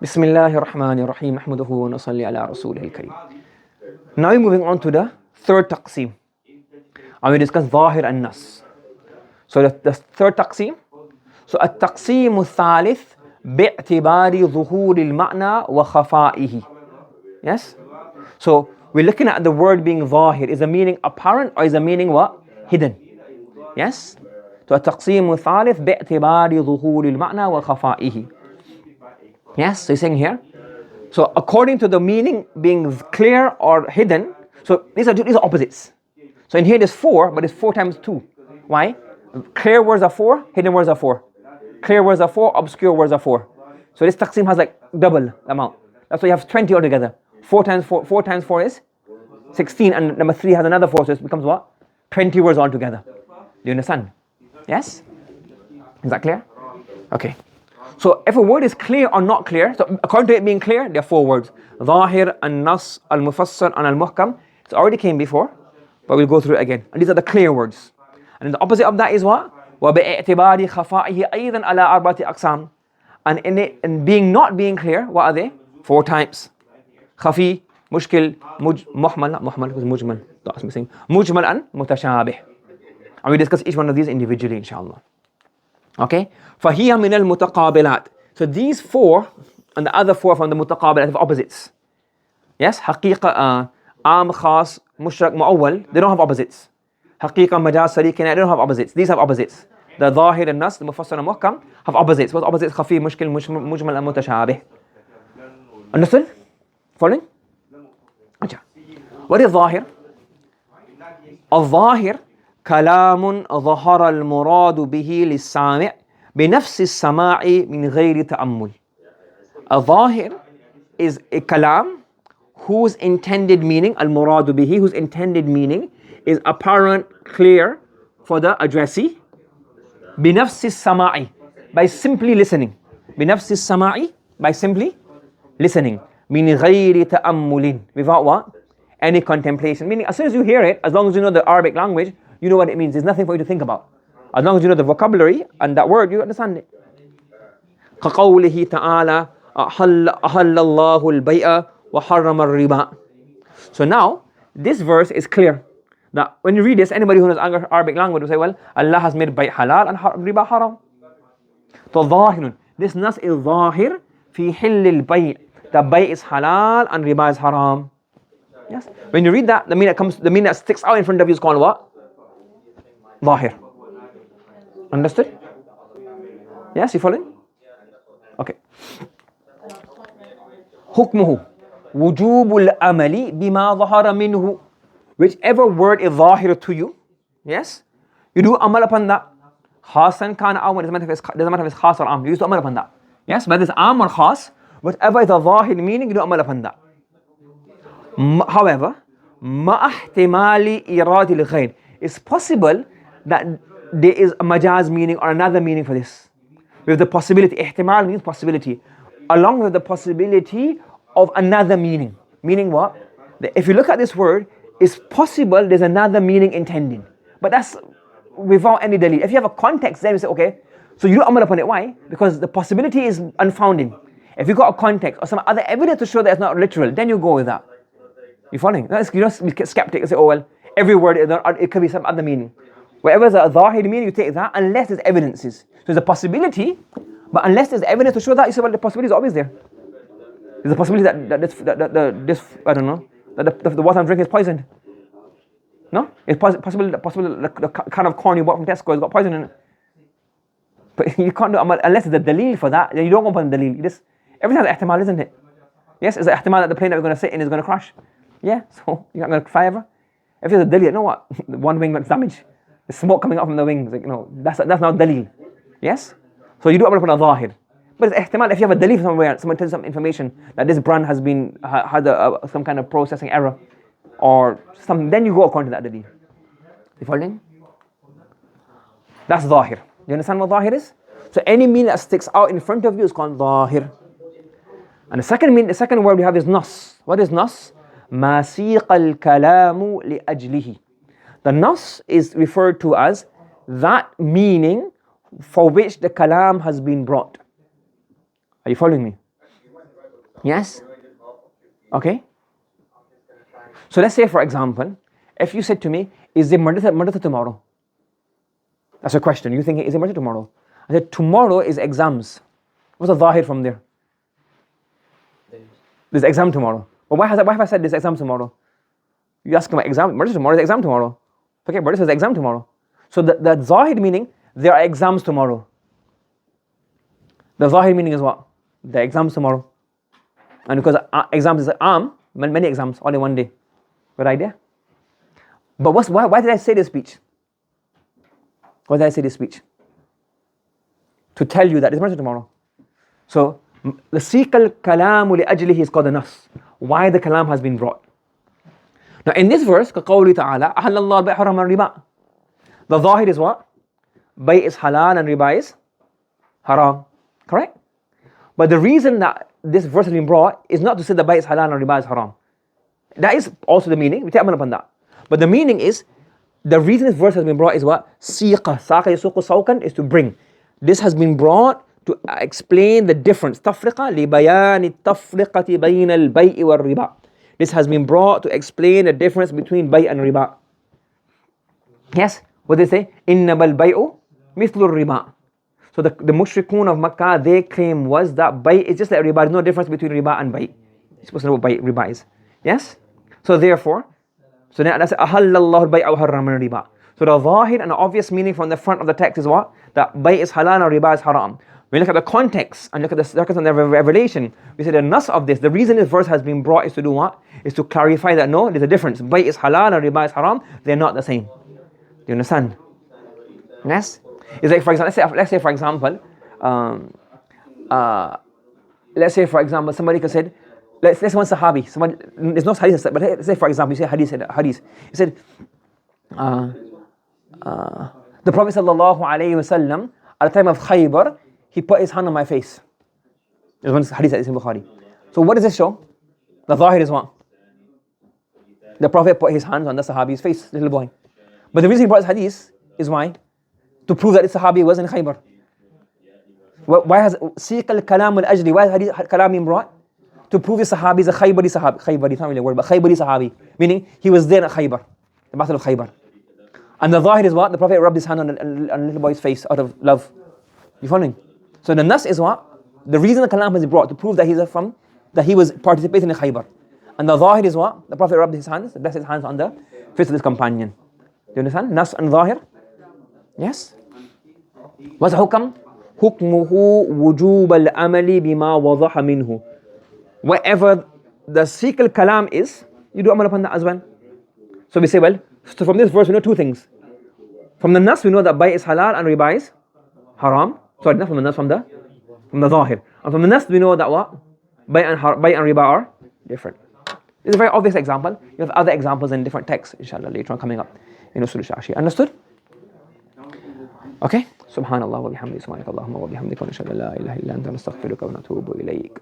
بسم الله الرحمن الرحيم نحمده ونصلي على رسوله الكريم. Now we're moving on to the third taqsim. And we discuss ظاهر and nas. So the third taqsim. So التقسيم الثالث باعتبار ظهور المعنى وخفائه. Yes? So we're looking at the word being ظاهر. Is the meaning apparent or is the meaning what? Hidden. Yes? So التقسيم الثالث باعتبار ظهور المعنى وخفائه. Yes, so he's saying here. So according to the meaning being clear or hidden, so these are opposites. So in here there's 4, but it's 4 times 2. Why? Clear words are 4, hidden words are 4. Clear words are 4, obscure words are 4. So this taqsim has like double amount. That's why you have 20 altogether. 4 times 4 is 16, and number 3 has another 4, so it becomes what? 20 words altogether. Do you understand? Yes? Is that clear? Okay. So if a word is clear or not clear, so according to it being clear, there are 4 words. ظاهر, النص, المفسر, and المحكم. It already came before, but we'll go through it again. And these are the clear words. And the opposite of that is what? وباعتبار خفائه أيضا على أربعة أقسام. And in being not being clear, what are they? 4 types. خفي, مشكل, محمل, not محمل, because مجمل. That's missing. مجمل and متشابه. And we discuss each one of these individually, inshallah. Okay? فهي من المتقابلات. So these 4 and the other 4 from the متقابلات have opposites. Yes? حقيقة, عام, خاص, مشرك, مؤول, they don't have opposites. حقيقة, مجاز, شريك, they don't have opposites. These have opposites. The ظاهر, النص, the مفسر, and محكم have opposites. What opposites? خفي, مشكل, مجمل, and متشابه. Understood? Following? What is ظاهر? الظاهر كلام ظهر المراد به للسامع بنفس السماع من غير تأمل. A ظاهر is a kalam whose intended meaning, al-murad bihi, whose intended meaning is apparent, clear for the addressee. بنفس السماع, by simply listening. بنفس السماع, by simply listening. من غير تأمل, without what? Any contemplation. Meaning as soon as you hear it, as long as you know the Arabic language, you know what it means. There's nothing for you to think about. As long as you know the vocabulary and that word, you understand it. كقوله تعالى أحل الله البيع وحرم الربا. So now, this verse is clear. Now, when you read this, anybody who knows Arabic language will say, well, Allah has made bayt halal and riba haram. So ظاهر. This nas is ظاهر في حل البيع. The bayt is halal and riba is haram. Yes. When you read that, the meaning that sticks out in front of you is called what? ظاهر. Understood? Yes, you following? Okay. حكمه وجوب العمل بما ظهر منه. Whichever word is ظاهر to you, yes, you do amal upon that. خاصا كان أو doesn't matter if it's خاص or am. You do amal upon that. Yes, whether it's am or خاص, whatever is a ظاهر meaning, you do amal upon that. However, مع احتمال إيراد الغير. It's possible that there is a majaz meaning or another meaning for this. With the possibility, ihtimal means possibility, along with the possibility of another meaning. Meaning what? That if you look at this word, it's possible there's another meaning intended. But that's without any dalil. If you have a context, then you say, okay, so you do amal upon it. Why? Because the possibility is unfounded. If you got a context or some other evidence to show that it's not literal, then you go with that. You following? You don't be skeptic and say, oh well, every word, it could be some other meaning. Whatever is a ظاهر meaning, you take that unless there's evidences. So there's a possibility, but unless there's evidence to show that, you say, well, the possibility is always there. There's a possibility that this I don't know, that the water I'm drinking is poisoned. No? It's possible the kind of corn you bought from Tesco has got poison in it. But you can't do it unless there's a dalil for that. Then you don't go upon the dalil. Everything has ihtimal, isn't it? Yes, it's an ihtimal that the plane that we're going to sit in is going to crash. Yeah, so you're not going to fly ever. If there's a dalil, you know what? One wing got damaged. The smoke coming out from the wings, like, that's not dalil. Yes? So you do amal upon a ظاهر. But it's ihtimal, if you have a dalil somewhere, someone tells you some information that this brand has been had some kind of processing error or something, then you go according to that dalil. You following? That's ظاهر. You understand what ظاهر is? So any meaning that sticks out in front of you is called ظاهر. And the second word we have is nas. What is nas? ما سيق الكلام لأجله. The nas is referred to as that meaning for which the kalam has been brought. Are you following me? Yes? Okay? So let's say, for example, if you said to me, is there Madrasa tomorrow? That's a question. You think, is there Madrasa tomorrow? I said, tomorrow is exams. What's the Zahir from there? There's exam tomorrow. But why have I said there's exam tomorrow? You ask about exam, Madrasa tomorrow, there's exam tomorrow. Okay, Madrasa says exam tomorrow. So the Zahir meaning, there are exams tomorrow. The Zahir meaning is what? The exams tomorrow. And because exams is many exams, all in one day. Good idea? But why did I say this speech? Why did I say this speech? To tell you that it's Madrasa tomorrow. So, the Siqal Kalamu li'ajlihi is called the Nas. Why the Kalam has been brought. Now in this verse, كَقَوْلِ تَعَالَى أَحَلَّ اللَّهُ الْبَيْعَ وَحَرَّمَ الرِّبَا. The Zahir is what? Bay is halal and riba is haram. Correct? But the reason that this verse has been brought is not to say that bay is halal and riba is haram. That is also the meaning. We take upon that. But the meaning is, the reason this verse has been brought is what? Siqa. Saqa yasuqu sawkan is to bring. This has been brought to explain the difference. Tafriqa li bayani tafriqati bayna al-bay'i wal riba. This has been brought to explain the difference between bay and riba. Yes? What they say? Innama al-bay'u mithlu riba. So the mushrikun of Makkah, their claim was that bay is just like riba. There's no difference between riba and bay. You're supposed to know what riba is. Yes? So therefore, so now that's ahallallahu al-bay'a wa harrama al-riba. So the zahir and the obvious meaning from the front of the text is what? That bay is halal and riba is haram. When you look at the context and look at the circumstance of the revelation, we say the nas of this, the reason this verse has been brought is to do what? Is to clarify that no, there's a difference. Bay is halal and riba is haram. They're not the same. Do you understand? Yes? It's like, for example, let's say for example, somebody could say, let's one Sahabi, somebody, there's no hadith, but let's say for example, you say hadith. He said, the Prophet sallallahu alaihi wasallam at the time of Khaybar, he put his hand on my face. There's one hadith that is in Bukhari. So what does this show? The Zahir is what? The Prophet put his hands on the Sahabi's face, little boy. But the reason he brought his hadith is why? To prove that the Sahabi was in Khaybar. Why has Siqal Kalam al-Ajli, why has hadith Kalam been brought? To prove the Sahabi is a Khaybari Sahabi. Khaybari is not really a word, but Khaybari Sahabi. Meaning, he was there at Khaybar. The Battle of Khaybar. And the Zahir is what? The Prophet rubbed his hand on a little boy's face out of love. You following? So the Nas is what? The reason the Kalam has been brought to prove that that he was participating in Khaybar. And the Zahir is what? The Prophet rubbed his hands, blessed his hands on the face of his companion. Do you understand? Nas and Zahir? Yes? What's the hukam? Hukmuhu wujub al-amali bima wadaha minhu. Wherever the Siqal Kalam is, you do amal upon that as well. So we say, well, so from this verse we know two things. From the Nas we know that bay is halal and riba is haram. Sorry, not from the Nas, from the Zahir. And from the Nas we know that what? Bay and riba are different. This is a very obvious example. You have other examples in different texts, inshallah, later on coming up in Usul al-Shashi. Understood? Okay? Subhanallah wa bihamdi, subhanakallahumma wa bihamdika wa nashhadu an la ilaha illa anta nastaghfiruka wa natubu ilayk.